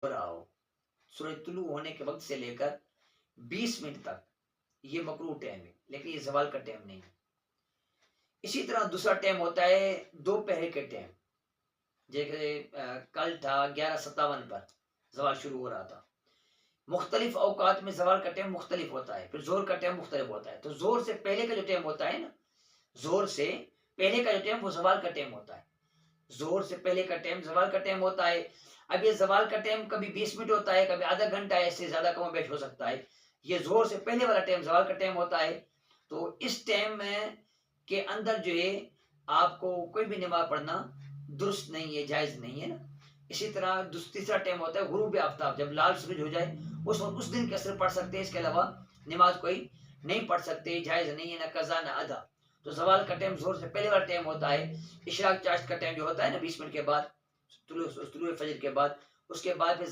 हो रहा हो, सूरज तुलू होने के वक्त से लेकर 20 मिनट तक ये मकरूह टाइम है, लेकिन ये ज़वाल का टाइम नहीं है। इसी तरह दूसरा टाइम होता है दोपहर के टाइम, जैसे कल था 11:57 पर ज़वाल शुरू हो रहा था। मुख्तलिफ औकात में ज़वाल का टाइम मुख्तलिफ होता है, फिर ज़ोहर का टाइम मुख्तलिफ होता है। तो ज़ोहर से पहले का जो टाइम होता है ना, ज़ोहर से पहले का जो टाइम वो ज़वाल का टाइम होता है। ज़ोहर से पहले का टाइम ज़वाल का टाइम होता है। अब ये ज़वाल का टाइम कभी 20 मिनट होता है, कभी आधा घंटा, ऐसे ज़्यादा कमो-बेश हो सकता है। ये ज़ोहर से पहले वाला टाइम ज़वाल का टाइम होता है। तो इस टाइम में के अंदर जो है आपको कोई भी नमाज़ पढ़ना दुरुस्त नहीं है, जायज़ नहीं है ना। इसी तरह तीसरा टाइम होता है गुरूब आफ्ताब, जब लाल सूरज हो जाए उस वक़्त उस दिन की असर पढ़ सकते हैं, इसके अलावा नमाज़ कोई नहीं पढ़ सकते, जायज़ नहीं है, ना कज़ा ना अदा। तो ज़वाल का टाइम ज़ोहर से पहले वाला टाइम होता है। इशराक चाश्त का टाइम जो होता है ना 20 मिनट के बाद, तुलुए फजर के बाद, उसके बाद फिर